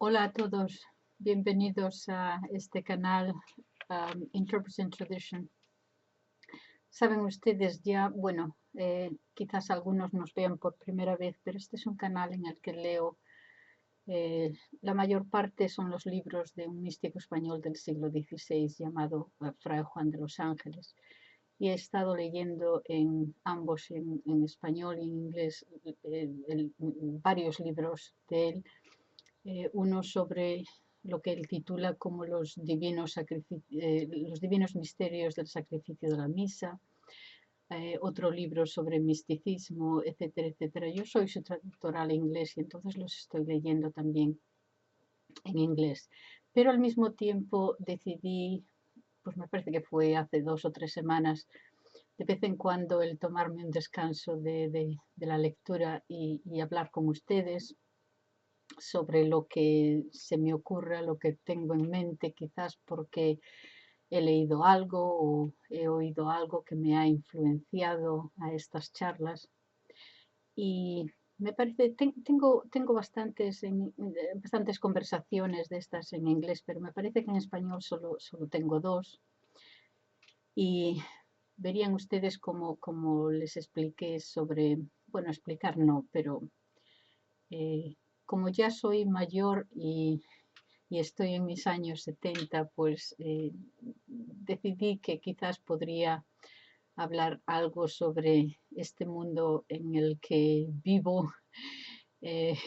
Hola a todos, bienvenidos a este canal Interpreting Tradition. Saben ustedes ya, bueno, quizás algunos nos vean por primera vez, pero este es un canal en el que leo, la mayor parte son los libros de un místico español del siglo XVI llamado Fray Juan de los Ángeles. Y he estado leyendo en ambos, en español y en inglés, varios libros de él. Uno sobre lo que él titula como los divinos misterios del sacrificio de la misa, otro libro sobre misticismo, etcétera, etcétera. Yo soy su traductora al inglés y entonces los estoy leyendo también en inglés. Pero al mismo tiempo decidí, pues me parece que fue hace 2 o 3 semanas, de vez en cuando el tomarme un descanso de la lectura y hablar con ustedes sobre lo que se me ocurra, lo que tengo en mente, quizás porque he leído algo o he oído algo que me ha influenciado a estas charlas. Y me parece, tengo bastantes conversaciones de estas en inglés, pero me parece que en español solo tengo dos. Y verían ustedes como les expliqué sobre, bueno, explicar no, pero como ya soy mayor y estoy en mis años 70, pues decidí que quizás podría hablar algo sobre este mundo en el que vivo eh,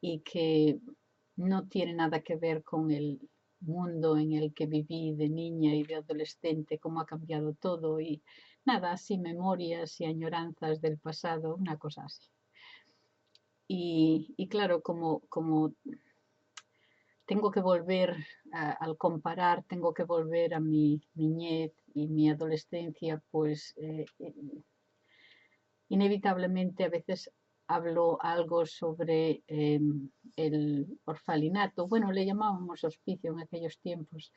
y que no tiene nada que ver con el mundo en el que viví de niña y de adolescente, cómo ha cambiado todo y nada, así memorias y añoranzas del pasado, una cosa así. Y claro, como tengo que volver, al comparar, tengo que volver a mi niñez y mi adolescencia, pues inevitablemente a veces hablo algo sobre el orfalinato. Bueno, le llamábamos hospicio en aquellos tiempos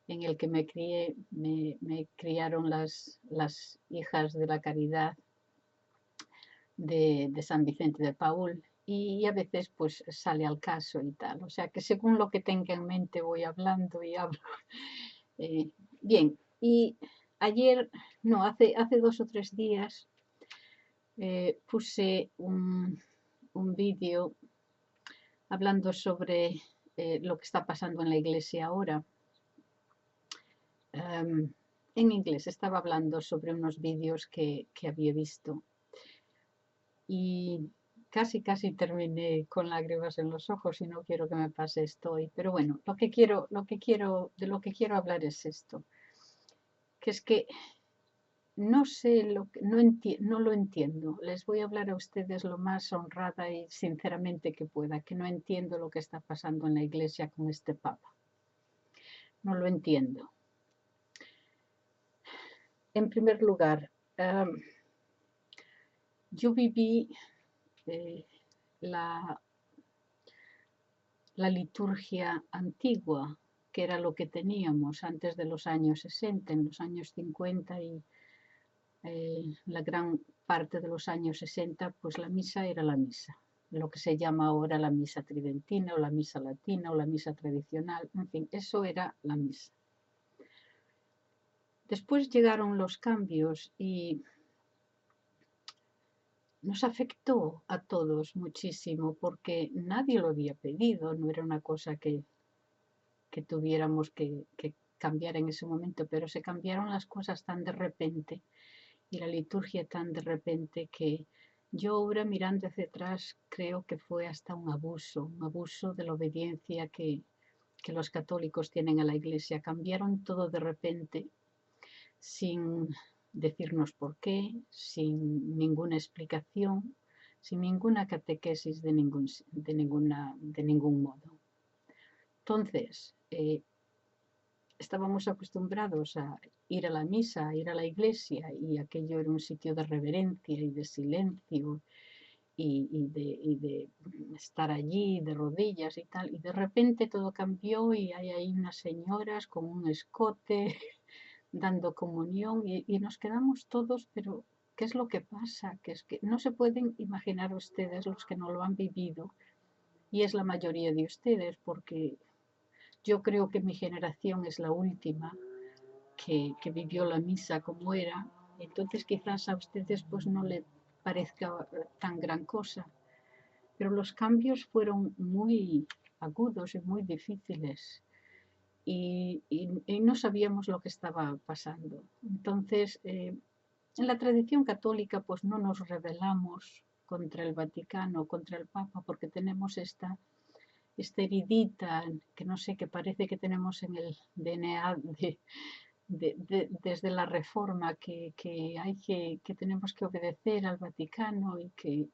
en el que me crié, me criaron las hijas de la caridad de San Vicente de Paúl y a veces pues sale al caso y tal. O sea que según lo que tenga en mente voy hablando y hablo. Bien, y ayer, no, hace 2 o 3 días puse un vídeo hablando sobre lo que está pasando en la iglesia ahora. En inglés estaba hablando sobre unos vídeos que había visto y casi terminé con lágrimas en los ojos y no quiero que me pase esto hoy. Pero bueno, de lo que quiero hablar es esto, que es que no sé no lo entiendo. Les voy a hablar a ustedes lo más honrada y sinceramente que pueda, que no entiendo lo que está pasando en la iglesia con este papa. No lo entiendo. En primer lugar, yo viví la liturgia antigua, que era lo que teníamos antes de los años 60, en los años 50 y la gran parte de los años 60, pues la misa era la misa, lo que se llama ahora la misa tridentina o la misa latina o la misa tradicional, en fin, eso era la misa. Después llegaron los cambios y nos afectó a todos muchísimo porque nadie lo había pedido, no era una cosa que tuviéramos que cambiar en ese momento, pero se cambiaron las cosas tan de repente y la liturgia tan de repente que yo ahora mirando hacia atrás creo que fue hasta un abuso de la obediencia que los católicos tienen a la iglesia. Cambiaron todo de repente sin decirnos por qué, sin ninguna explicación, sin ninguna catequesis de ningún modo. Entonces, estábamos acostumbrados a ir a la misa, a ir a la iglesia, y aquello era un sitio de reverencia y de silencio y de estar allí de rodillas y tal, y de repente todo cambió y hay ahí unas señoras con un escote dando comunión y nos quedamos todos, pero ¿qué es lo que pasa? Que es que no se pueden imaginar ustedes los que no lo han vivido y es la mayoría de ustedes, porque yo creo que mi generación es la última que vivió la misa como era. Entonces quizás a ustedes pues no le parezca tan gran cosa, pero los cambios fueron muy agudos y muy difíciles y no sabíamos lo que estaba pasando. Entonces, en la tradición católica pues no nos rebelamos contra el Vaticano, contra el Papa, porque tenemos esta heridita que no sé, que parece que tenemos en el DNA desde la Reforma, que tenemos que obedecer al Vaticano y que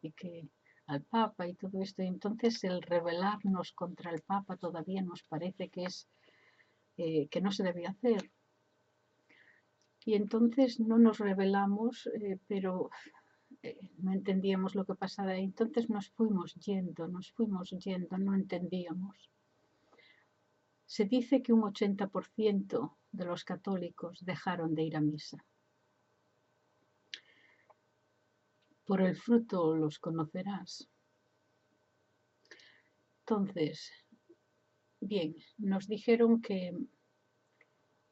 al Papa y todo esto. Y entonces el rebelarnos contra el Papa todavía nos parece que no se debe hacer. Y entonces no nos rebelamos, pero no entendíamos lo que pasaba. Y entonces nos fuimos yendo, no entendíamos. Se dice que un 80% de los católicos dejaron de ir a misa. Por el fruto los conocerás. Entonces, bien, nos dijeron que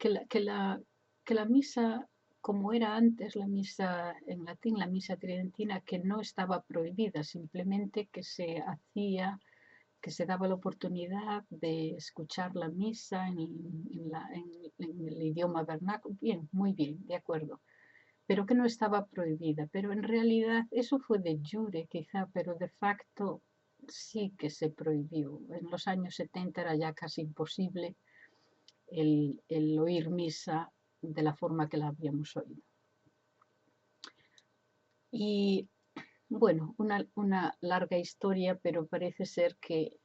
la misa, como era antes la misa en latín, la misa tridentina, que no estaba prohibida, simplemente que se hacía, que se daba la oportunidad de escuchar la misa en el idioma vernáculo. Bien, muy bien, de acuerdo. Pero que no estaba prohibida. Pero en realidad eso fue de jure quizá, pero de facto sí que se prohibió. En los años 70 era ya casi imposible el oír misa de la forma que la habíamos oído. Y bueno, una larga historia, pero parece ser que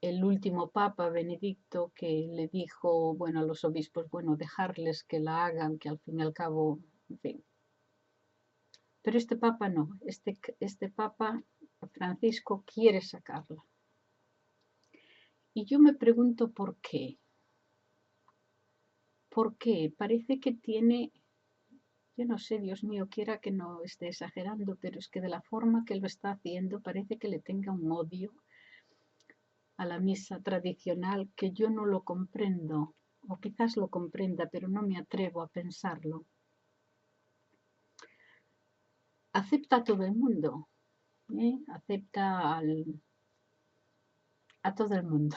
el último papa, Benedicto, que le dijo, bueno, a los obispos, bueno, dejarles que la hagan, que al fin y al cabo, en fin. Pero este papa no, este papa Francisco quiere sacarla. Y yo me pregunto por qué. ¿Por qué? Parece que tiene, yo no sé, Dios mío, quiera que no esté exagerando, pero es que de la forma que lo está haciendo parece que le tenga un odio a la misa tradicional que yo no lo comprendo, o quizás lo comprenda, pero no me atrevo a pensarlo. Acepta a todo el mundo, acepta a todo el mundo,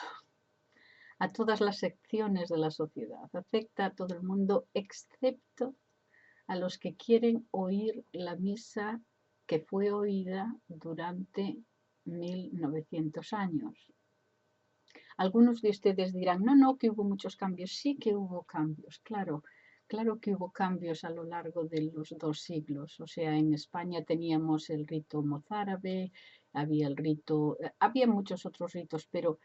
a todas las secciones de la sociedad, acepta a todo el mundo excepto a los que quieren oír la misa que fue oída durante 1900 años. Algunos de ustedes dirán, no, que hubo muchos cambios. Sí que hubo cambios, claro que hubo cambios a lo largo de los 2 siglos. O sea, en España teníamos el rito mozárabe, había muchos otros ritos, pero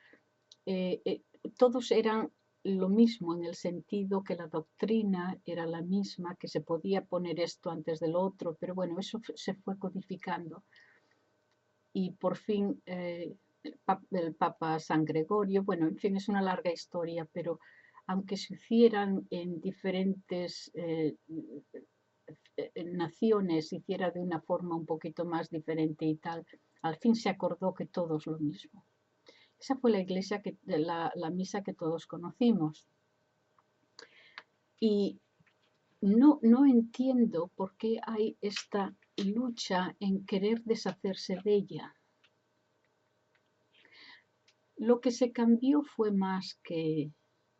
todos eran lo mismo en el sentido que la doctrina era la misma, que se podía poner esto antes del otro, pero bueno, eso se fue codificando. Y por fin el Papa San Gregorio, bueno, en fin, es una larga historia, pero aunque se hicieran en diferentes naciones, se hiciera de una forma un poquito más diferente y tal, al fin se acordó que todo es lo mismo. Esa fue la iglesia, la misa que todos conocimos. Y no entiendo por qué hay esta lucha en querer deshacerse de ella. Lo que se cambió fue más que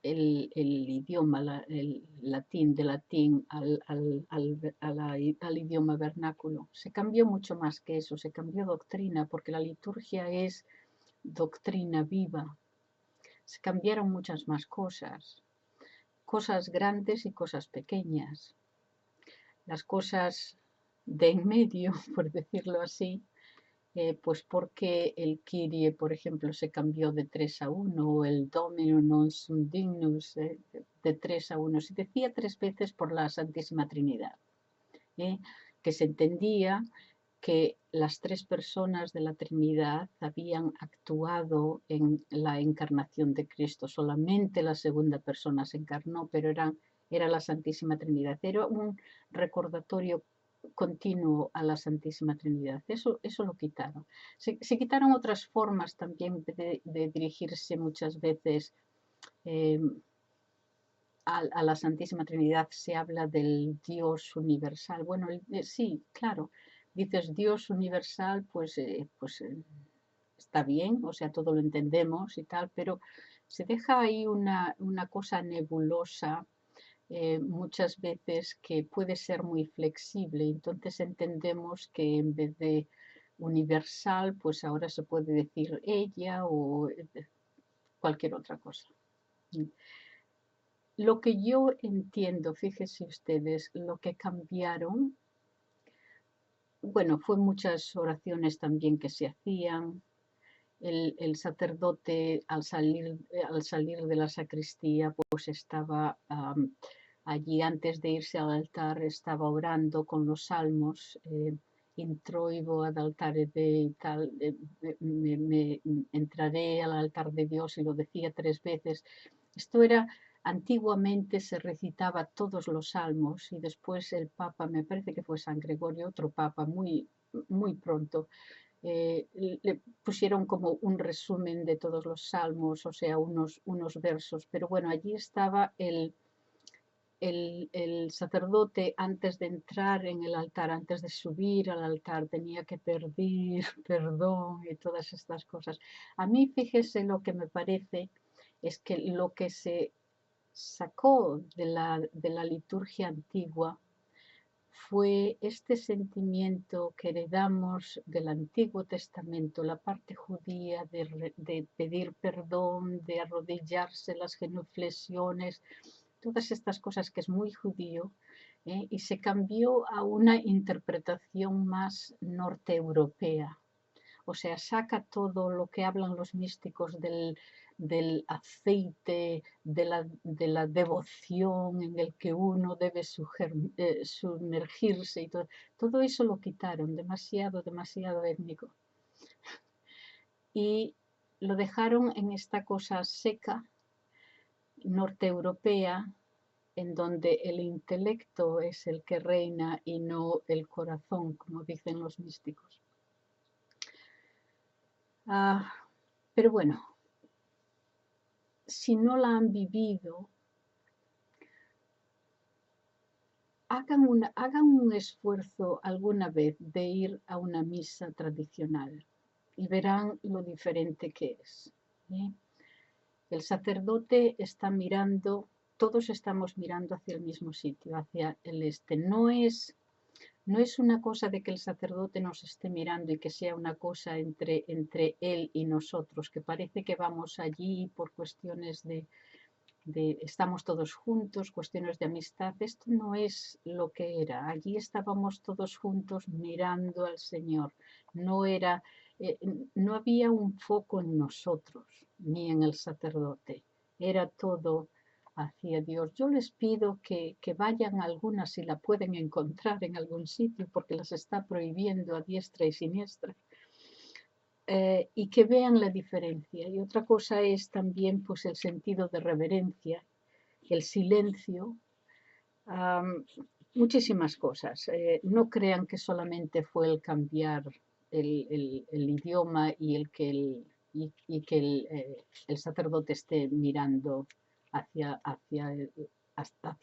el idioma, el latín, de latín al idioma vernáculo. Se cambió mucho más que eso, se cambió doctrina, porque la liturgia es doctrina viva. Se cambiaron muchas más cosas grandes y cosas pequeñas. Las cosas de en medio, por decirlo así, pues porque el Kyrie, por ejemplo, se cambió de 3 a 1, o el Dominum non sum dignus de 3 a 1. Se decía 3 veces por la Santísima Trinidad, que se entendía que las 3 personas de la Trinidad habían actuado en la encarnación de Cristo. Solamente la segunda persona se encarnó, pero era la Santísima Trinidad. Era un recordatorio continuo a la Santísima Trinidad. Eso lo quitaron. Se quitaron otras formas también de dirigirse muchas veces a la Santísima Trinidad. Se habla del Dios universal. Bueno, sí, claro, dices Dios universal, pues está bien, o sea, todo lo entendemos y tal, pero se deja ahí una cosa nebulosa muchas veces que puede ser muy flexible. Entonces entendemos que en vez de universal, pues ahora se puede decir ella o cualquier otra cosa. Lo que yo entiendo, fíjense ustedes, lo que cambiaron, bueno, fue muchas oraciones también que se hacían. El sacerdote al salir de la sacristía, pues estaba allí antes de irse al altar, estaba orando con los salmos, introibo ad altare Dei, tal, me entraré al altar de Dios, y lo decía 3 veces. Esto era, antiguamente se recitaba todos los salmos, y después el Papa, me parece que fue San Gregorio, otro Papa, muy pronto, le pusieron como un resumen de todos los salmos, o sea, unos versos, pero bueno, allí estaba el sacerdote antes de entrar en el altar, antes de subir al altar, tenía que pedir perdón y todas estas cosas. A mí, fíjese, lo que me parece es que lo que se sacó de la liturgia antigua fue este sentimiento que heredamos del Antiguo Testamento, la parte judía de pedir perdón, de arrodillarse, las genuflexiones, todas estas cosas que es muy judío, y se cambió a una interpretación más norteeuropea. O sea, saca todo lo que hablan los místicos del aceite, de la devoción en el que uno debe sumergirse y todo eso lo quitaron, demasiado étnico. Y lo dejaron en esta cosa seca, norteeuropea, en donde el intelecto es el que reina y no el corazón, como dicen los místicos. Pero bueno, si no la han vivido, hagan un esfuerzo alguna vez de ir a una misa tradicional y verán lo diferente que es. El sacerdote está mirando, todos estamos mirando hacia el mismo sitio, hacia el este. No es una cosa de que el sacerdote nos esté mirando y que sea una cosa entre él y nosotros, que parece que vamos allí por cuestiones de estamos todos juntos, cuestiones de amistad. Esto no es lo que era. Allí estábamos todos juntos mirando al Señor. No había un foco en nosotros ni en el sacerdote. Era todo hacia Dios. Yo les pido que vayan algunas, si la pueden encontrar en algún sitio, porque las está prohibiendo a diestra y siniestra. Y que vean la diferencia. Y otra cosa es también, pues, el sentido de reverencia, el silencio, muchísimas cosas. No crean que solamente fue el cambiar el idioma y que el sacerdote esté mirando hacia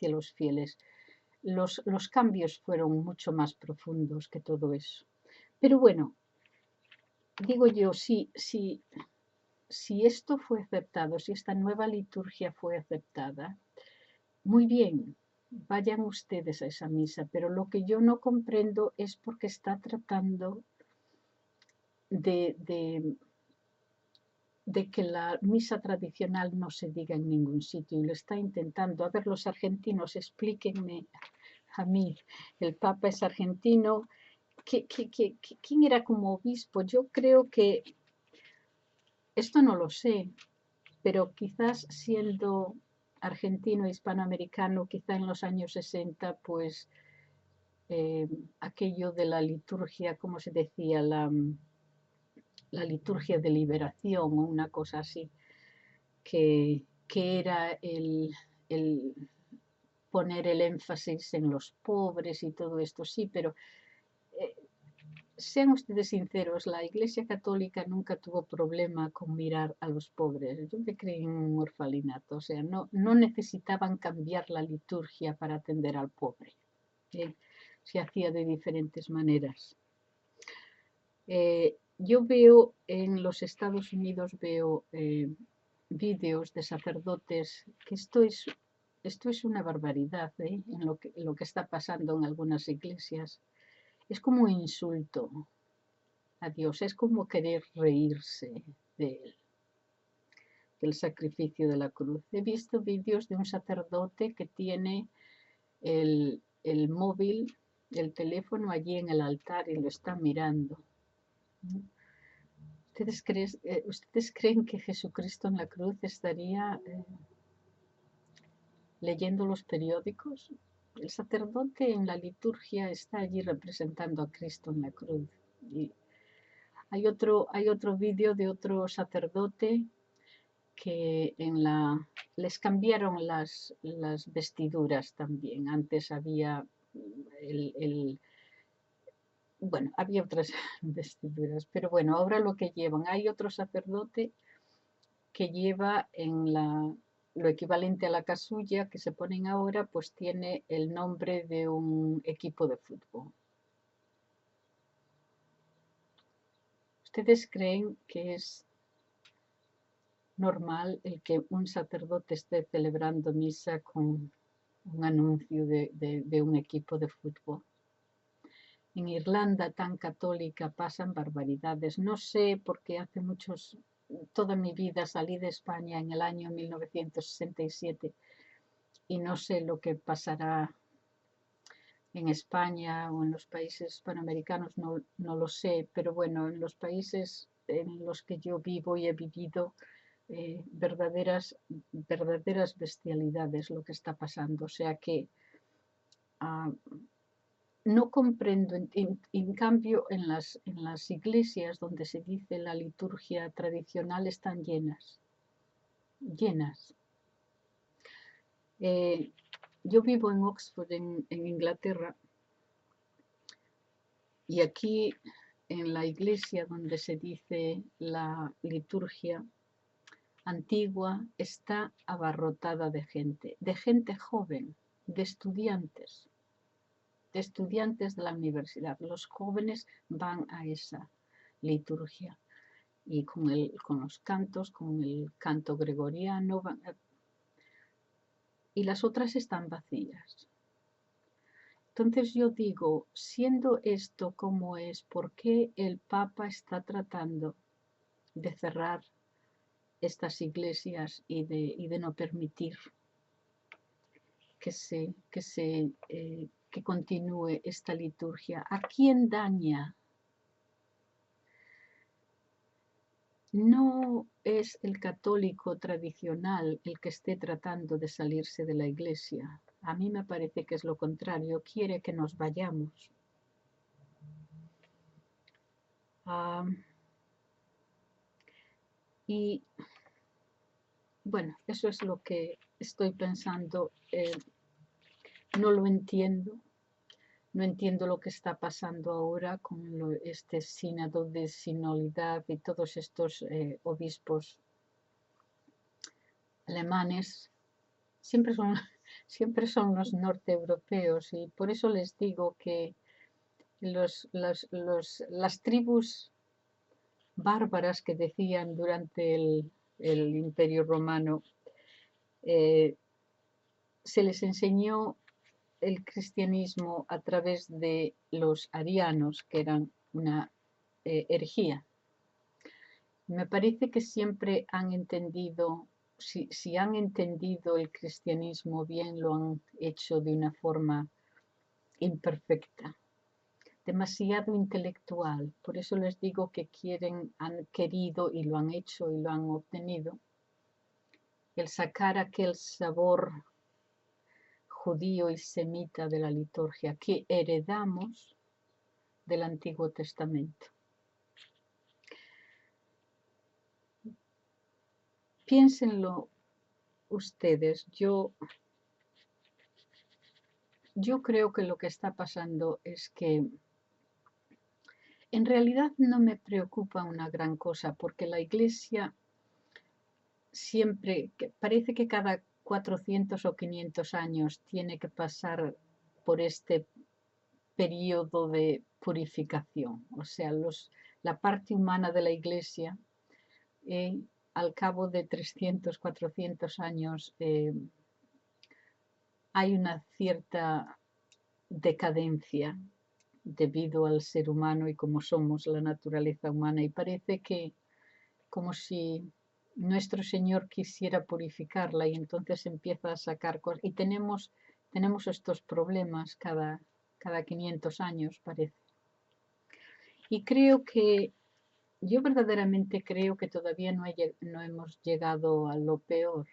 los fieles. Los cambios fueron mucho más profundos que todo eso. Pero bueno, digo yo, si esto fue aceptado, si esta nueva liturgia fue aceptada, muy bien, vayan ustedes a esa misa, pero lo que yo no comprendo es porque está tratando de que la misa tradicional no se diga en ningún sitio, y lo está intentando. A ver, los argentinos, explíquenme a mí, el Papa es argentino, ¿quién era como obispo? Yo creo que, esto no lo sé, pero quizás siendo argentino, hispanoamericano, quizá en los años 60, pues aquello de la liturgia, ¿cómo se decía? La liturgia de liberación o una cosa así, que era el poner el énfasis en los pobres y todo esto, sí, pero sean ustedes sinceros, la Iglesia Católica nunca tuvo problema con mirar a los pobres. Yo me creí en un orfanato, o sea, no necesitaban cambiar la liturgia para atender al pobre. Se hacía de diferentes maneras. Yo veo en los Estados Unidos, veo vídeos de sacerdotes, que esto es una barbaridad, en lo que está pasando en algunas iglesias. Es como un insulto a Dios, es como querer reírse de él, del sacrificio de la cruz. He visto vídeos de un sacerdote que tiene el móvil, el teléfono allí en el altar y lo está mirando. ¿Ustedes creen que Jesucristo en la cruz estaría leyendo los periódicos? El sacerdote en la liturgia está allí representando a Cristo en la cruz. Y hay otro vídeo de otro sacerdote que les cambiaron las vestiduras también. Antes había bueno, había otras vestiduras, pero bueno, ahora lo que llevan, hay otro sacerdote que lleva lo equivalente a la casulla que se ponen ahora, pues tiene el nombre de un equipo de fútbol. ¿Ustedes creen que es normal el que un sacerdote esté celebrando misa con un anuncio de un equipo de fútbol? En Irlanda tan católica pasan barbaridades. No sé, porque toda mi vida salí de España en el año 1967 y no sé lo que pasará en España o en los países hispanoamericanos, no lo sé, pero bueno, en los países en los que yo vivo y he vivido, verdaderas bestialidades lo que está pasando. O sea que no comprendo, en cambio en las iglesias donde se dice la liturgia tradicional están llenas. Yo vivo en Oxford, en Inglaterra, y aquí en la iglesia donde se dice la liturgia antigua está abarrotada de gente joven, de estudiantes de la universidad. Los jóvenes van a esa liturgia y con los cantos, con el canto gregoriano, y las otras están vacías. Entonces yo digo, siendo esto como es, ¿por qué el Papa está tratando de cerrar estas iglesias y de no permitir que continúe esta liturgia? ¿A quién daña? No es el católico tradicional el que esté tratando de salirse de la iglesia. A mí me parece que es lo contrario, quiere que nos vayamos. Y bueno, eso es lo que estoy pensando. No lo entiendo. No entiendo lo que está pasando ahora con este sínodo de sinodalidad y todos estos obispos alemanes. Siempre son los norteeuropeos, y por eso les digo que las tribus bárbaras que decían durante el Imperio Romano, se les enseñó el cristianismo a través de los arianos, que eran una herejía. Me parece que siempre han entendido, si han entendido el cristianismo bien, lo han hecho de una forma imperfecta, demasiado intelectual. Por eso les digo que han querido y lo han hecho y lo han obtenido, el sacar aquel sabor judío y semita de la liturgia que heredamos del Antiguo Testamento. Piénsenlo ustedes. Yo yo creo que lo que está pasando es que en realidad no me preocupa una gran cosa, porque la Iglesia siempre, parece que cada 400 o 500 años tiene que pasar por este periodo de purificación. O sea, la parte humana de la Iglesia, al cabo de 300, 400 años, hay una cierta decadencia debido al ser humano y como somos la naturaleza humana. Y parece que como si nuestro Señor quisiera purificarla y entonces empieza a sacar cosas. Y tenemos estos problemas cada 500 años, parece. Y creo que, yo verdaderamente creo que todavía no hemos llegado a lo peor.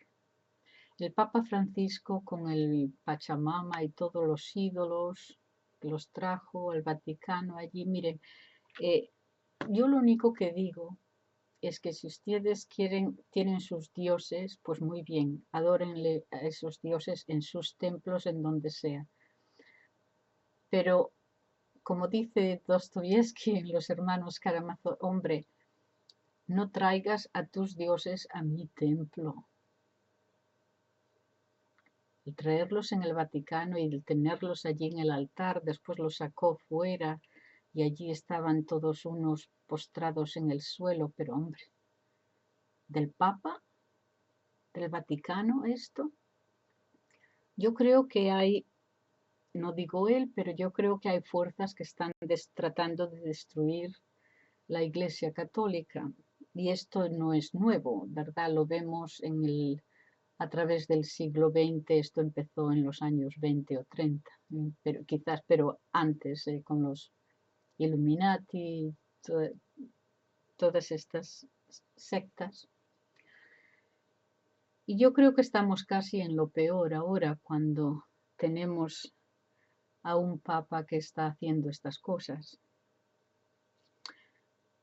El Papa Francisco con el Pachamama y todos los ídolos los trajo al Vaticano allí. Miren, yo lo único que digo es que si ustedes tienen sus dioses, pues muy bien, adórenle a esos dioses en sus templos, en donde sea. Pero, como dice Dostoyevsky en Los Hermanos Karamazov, hombre, no traigas a tus dioses a mi templo. El traerlos en el Vaticano y el tenerlos allí en el altar, después los sacó fuera y allí estaban todos unos postrados en el suelo, pero hombre, ¿del Papa? ¿Del Vaticano esto? Yo creo que hay, no digo él, pero yo creo que hay fuerzas que están tratando de destruir la Iglesia Católica. Y esto no es nuevo, ¿verdad? Lo vemos a través del siglo XX, esto empezó en los años 20 o 30, pero antes, con los Illuminati, todas estas sectas. Y yo creo que estamos casi en lo peor ahora, cuando tenemos a un papa que está haciendo estas cosas.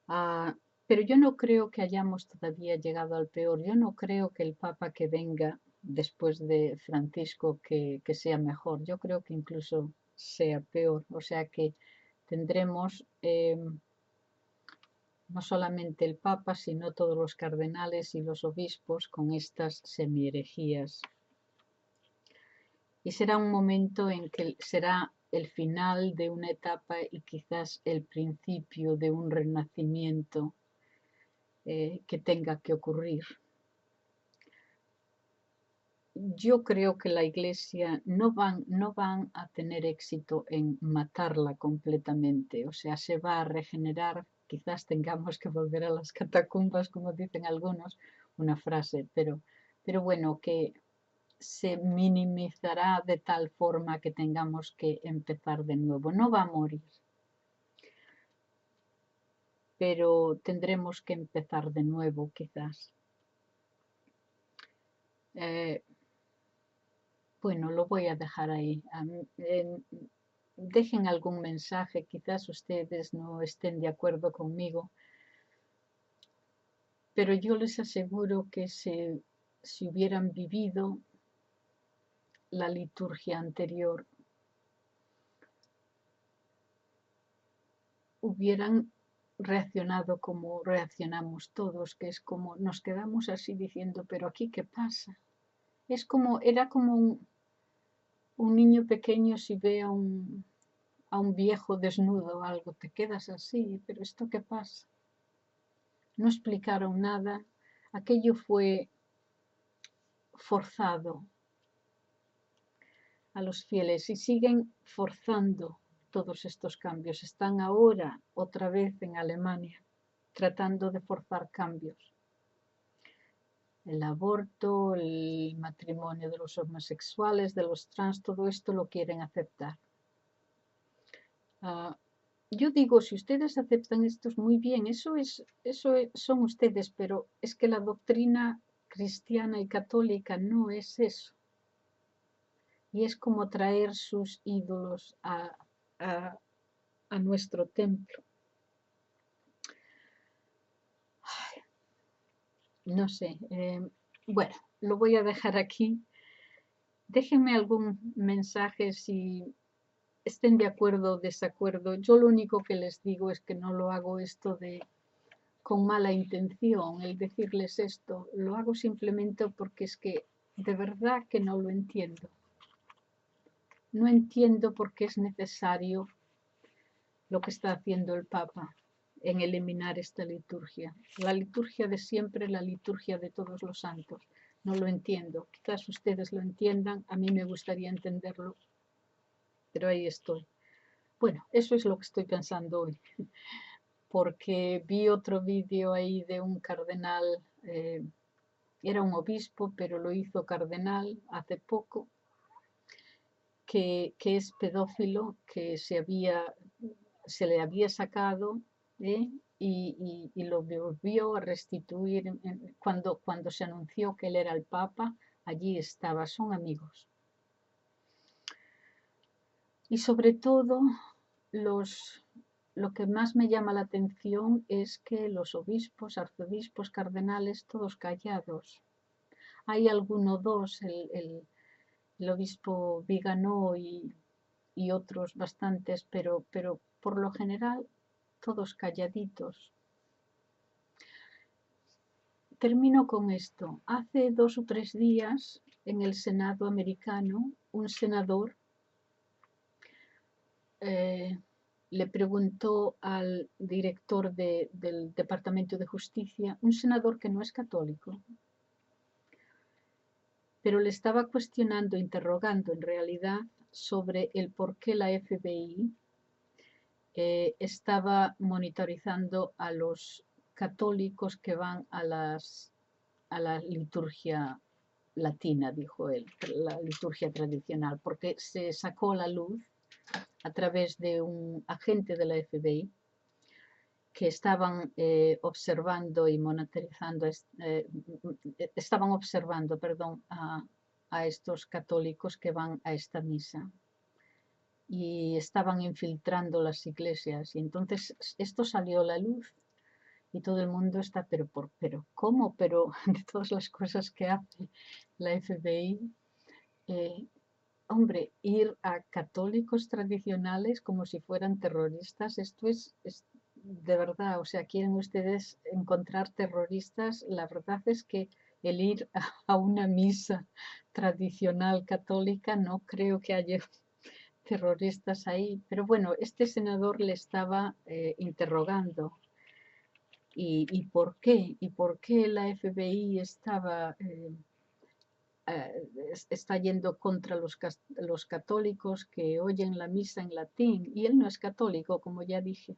Pero yo no creo que hayamos todavía llegado al peor. Yo no creo que el papa que venga después de Francisco que sea mejor. Yo creo que incluso sea peor. O sea que tendremos no solamente el papa, sino todos los cardenales y los obispos con estas semi-herejías. Y será un momento en que será el final de una etapa y quizás el principio de un renacimiento que tenga que ocurrir. Yo creo que la Iglesia no van a tener éxito en matarla completamente, o sea, se va a regenerar, quizás tengamos que volver a las catacumbas, como dicen algunos, una frase, pero bueno, que se minimizará de tal forma que tengamos que empezar de nuevo. No va a morir, pero tendremos que empezar de nuevo, quizás. Bueno, lo voy a dejar ahí. Dejen algún mensaje, quizás ustedes no estén de acuerdo conmigo, pero yo les aseguro que si hubieran vivido la liturgia anterior, hubieran reaccionado como reaccionamos todos, que es como nos quedamos así diciendo, pero aquí qué pasa. Era como un niño pequeño si ve a un viejo desnudo o algo, te quedas así, pero ¿esto qué pasa? No explicaron nada, aquello fue forzado a los fieles y siguen forzando todos estos cambios. Están ahora otra vez en Alemania tratando de forzar cambios. El aborto, el matrimonio de los homosexuales, de los trans, todo esto lo quieren aceptar. Yo digo, si ustedes aceptan esto es muy bien, son ustedes, pero es que la doctrina cristiana y católica no es eso. Y es como traer sus ídolos a nuestro templo. No sé, bueno, lo voy a dejar aquí. Déjenme algún mensaje si estén de acuerdo o desacuerdo. Yo lo único que les digo es que no lo hago esto con mala intención, el decirles esto. Lo hago simplemente porque es que de verdad que no lo entiendo. No entiendo por qué es necesario lo que está haciendo el Papa en eliminar esta liturgia. La liturgia de siempre, la liturgia de todos los santos. No lo entiendo. Quizás ustedes lo entiendan, a mí me gustaría entenderlo, pero ahí estoy. Bueno, eso es lo que estoy pensando hoy, porque vi otro vídeo ahí de un cardenal, era un obispo, pero lo hizo cardenal hace poco, que es pedófilo, que se le había sacado, ¿eh? Y lo volvió a restituir cuando se anunció que él era el Papa, allí estaba, son amigos. Y sobre todo, lo que más me llama la atención es que los obispos, arzobispos, cardenales, todos callados. Hay alguno dos, el obispo Viganó y otros bastantes, pero por lo general todos calladitos. Termino con esto. Hace 2 o 3 días en el Senado americano, un senador le preguntó al director del Departamento de Justicia, un senador que no es católico, pero le estaba cuestionando, interrogando en realidad, sobre el por qué la FBI estaba monitorizando a los católicos que van a la liturgia latina, dijo él, la liturgia tradicional, porque se sacó a la luz a través de un agente de la FBI que estaban observando y monitorizando, estaban observando, perdón, a estos católicos que van a esta misa y estaban infiltrando las iglesias. Y entonces esto salió a la luz y todo el mundo está, pero ¿cómo? Pero de todas las cosas que hace la FBI, hombre, ir a católicos tradicionales como si fueran terroristas, esto es de verdad, o sea, quieren ustedes encontrar terroristas, la verdad es que el ir a una misa tradicional católica no creo que haya terroristas ahí, pero bueno, este senador le estaba interrogando. ¿Y por qué? ¿Y por qué la FBI está yendo contra los católicos que oyen la misa en latín? Y él no es católico, como ya dije.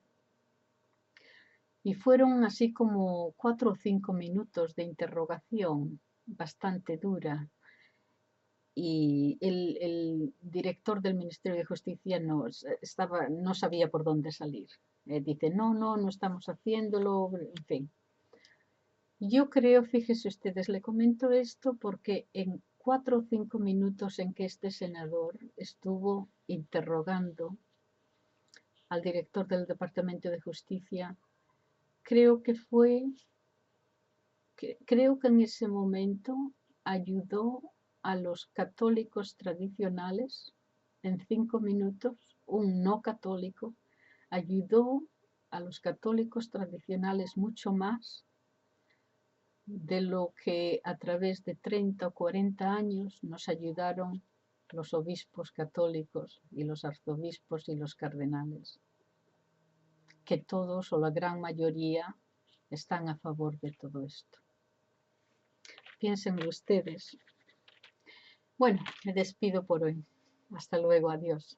Y fueron así como 4 o 5 minutos de interrogación bastante dura. Y el director del Ministerio de Justicia no sabía por dónde salir. Dice, no estamos haciéndolo, en fin. Yo creo, fíjese ustedes, le comento esto porque en 4 o 5 minutos en que este senador estuvo interrogando al director del Departamento de Justicia, creo que en ese momento ayudó a los católicos tradicionales, en 5 minutos, un no católico, ayudó a los católicos tradicionales mucho más de lo que a través de 30 o 40 años nos ayudaron los obispos católicos y los arzobispos y los cardenales, que todos o la gran mayoría están a favor de todo esto. Piensen ustedes. Bueno, me despido por hoy. Hasta luego, adiós.